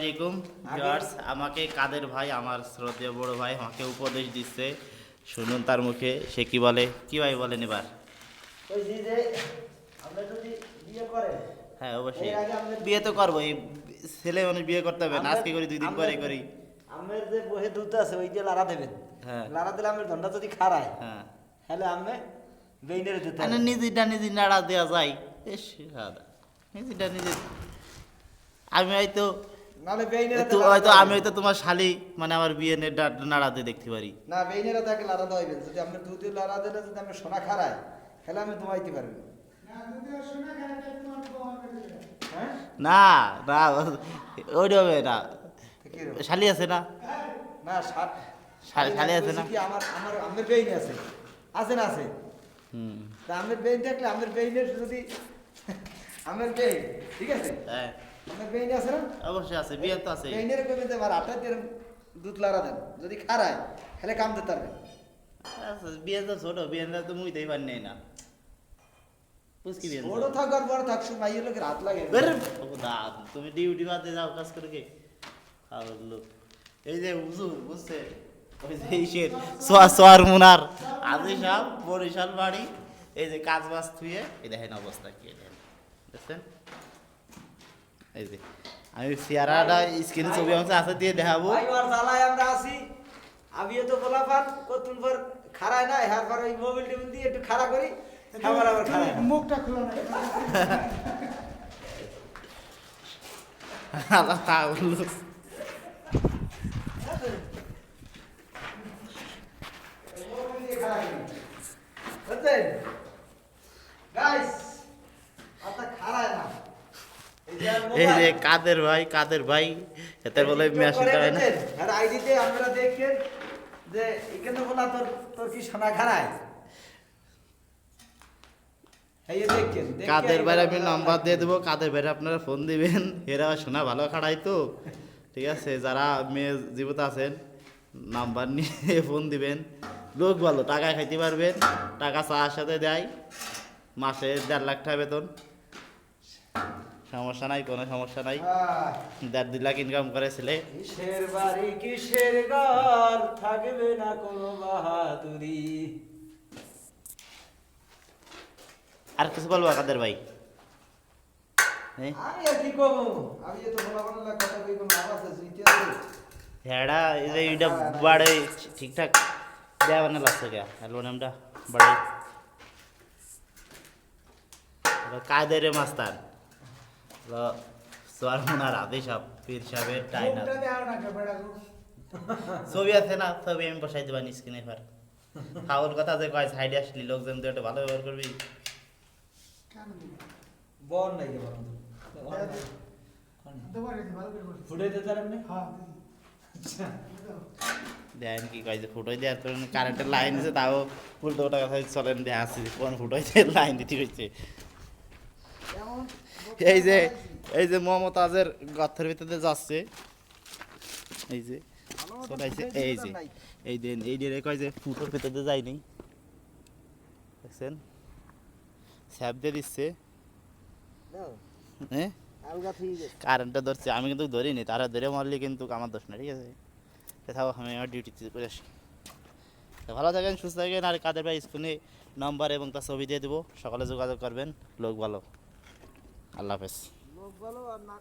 আসসালামাইকুম ভিউয়ার্স, আমাকে কাদের ভাই, আমার শ্রদ্ধেয় বড় ভাই আমাকে উপদেশ দিচ্ছে, শুনুন তার মুখে সে কি বলে। কি ভাই বলেন এবার? কইছি যে আমরা যদি বিয়ে করে হ্যাঁ অবশ্যই এর আগে আমাদের বিয়ে তো করবো, এই ছেলে মানুষ বিয়ে করতে হবে না, আজকে করি 2 দিন পরে করি। আমের যে বহে দুধ আছে ওই দিয়ে লাড়া দেবেন। হ্যাঁ লাড়া দিলে আমের ধনটা যদি খারায় হ্যাঁ, তাহলে আমি বেইনের দিতে মানে নিজেটা নিজে নাড়া দেওয়া যায়। এস দাদা, নিজেটা নিজে আমি হয়তো নালে বেইনের হয়তো আমি হয়তো তোমার শালি, মানে আমার বিয়ে নাড়াতে দেখতে পারি না, বেইনের তাকে লাড়া দেওয়াইবেন। যদি আপনি দুধে লাড়া দিলে যদি আমি সোনা খারায় তাহলে আমি তোমাইতে পারবো। হ্যাঁ না না, ওইটা হবে না, তো কি রে? শালি আছে না, না শালি আছে না। কি আমার আমার আমের বেইন আছে, আছে না আছে? হুম তা আমের বেইন থাকলে আমের বেইনের যদি আমের বেইন ঠিক আছে, হ্যাঁ আমের বেইন আছে না? অবশ্যই আছে, বিয়ে তো আছে। বেইনের কমে দেবার আটা দিয়ে দুধ লাড়া দেন, যদি খারায় তাহলে কাম দিতে পারবে। আচ্ছা, বিয়ে তো ছোট, বিয়ে তো মুইতেই পারি নাই না, বুঝকি বিয়ে বড় থাক আর বড় থাক, মাইয়ের লোকের হাত লাগে। তুমি ডিউটি বাদে যাও কাজ করে কে খাওয়ার লোক। এই যে হুজুর বুঝছে, ওই যে ইসের সোয়ার মুনার আজি সাহেব বরিশাল বাড়ি, এই যে কাজ বাজ থুয়ে এই দেখেন অবস্থা কি দেখেন, বুঝছেন? এই যে আমি চেহারাটা স্ক্রিনে ছবি অংশ আছে দিয়ে দেখাবো। ভাই ওর জ্বালায় আমরা আছি। আমিও তো বলা পান কতক্ষণ পর খারায় না, হ্যাঁ পর ওই মোবাইল টেবিল দিয়ে একটু খাড়া করি, আবার আবার খারায় না। মুখটা খুলো না। আল্লাহ তা বললো। মোবাইল দিয়ে খাড়া করি। বুঝছেন? গাইস, আপনার খারায় না। এই যে আর এই যে মোবাইল কাদের ভাই এতে বলে মেশিনটা হয় না। আর আইডিতে আপনারা দেখেন যে এখানে বলা তোর তোর কি সোনা খারায়। এই যে দেখেন কাদের ভাই আমি নাম্বার দিয়ে দেবো, কাদের ভাই আপনারা ফোন দিবেন, এরা শোনা ভালো খাড়াই তো, ঠিক আছে? যারা মেয়ে জীবিত আছেন নাম্বার নিয়ে ফোন দিবেন, লোক ভালো, টাকা খাইতে পারবেন, টাকা চার সাথে দেয়, মাসে 1.5 লাখ টাকা বেতন, সমস্যা নাই, কোনো সমস্যা নাই। 1.5-2 লাখ ইনকাম করে ছেলে। কিসের বাড়ি কিসের ঘর, থাকবে না কোনো বাহাদুরি। আর কিছু বলবো কাদের ভাই? আমি আর কি কব, আমি তো বলা বলা কথা কই, কোনো আওয়াজ আছে ইতিহাসে। হেডা এইটা বাড়ে ঠিকঠাক দেওয়া না লাগছে কে অ্যালবামটা বাড়ে কায়দের মাস্তান সোয়ারমুনার আদেশ পীর সাহেবের টাইনার মুখটা দেও না কে বড়া গো। ছবি আছে না, ছবি আমি বসাই দেবা স্ক্রিনে। এবার ফাউল কথা যে কয় সাইডে আসলি লোকজন তো একটু ভালো ব্যবহার করবি। কেন দিবি? বল নাই কে বল। দুবার গেছি, ভালো করে বসে। ফুটাইতে পারেন না? হ্যাঁ, দিদি। আচ্ছা। দেখেন কি কয় যে ফুটোই দেওয়ার কারণে কারেন্টের লাইন আছে, তাও উল্টো ওটা কথা চলেন দিয়ে আসছি কোন ফুটোই লাইন দিতে হচ্ছে। এমন এই যে মমতাজের গর্তের ভিতরে যাচ্ছে, এই যে চলাইছে, এই দিন এই ডেরে কয় যে ফুটোর ভিতরে যায়নি, দেখছেন? স্যাপ দিয়ে দিচ্ছে, হ্যাঁ আলগা ঠিক আছে। কারেন্টটা ধরছে, আমি কিন্তু ধরিনি, তারা ধরে মারলি কিন্তু আমার দোষ না, ঠিক আছে? তাও আমি আমার ডিউটিতে করে আসি। তো ভালো থাকেন, সুস্থ থাকেন, আর কাদের ভাই স্ক্রিনে নাম্বার এবং তার ছবি দিয়ে দেবো, সকালে যোগাযোগ করবেন, লোক ভালো। আল্লাহ হাফেজ। লোক ভালো আর না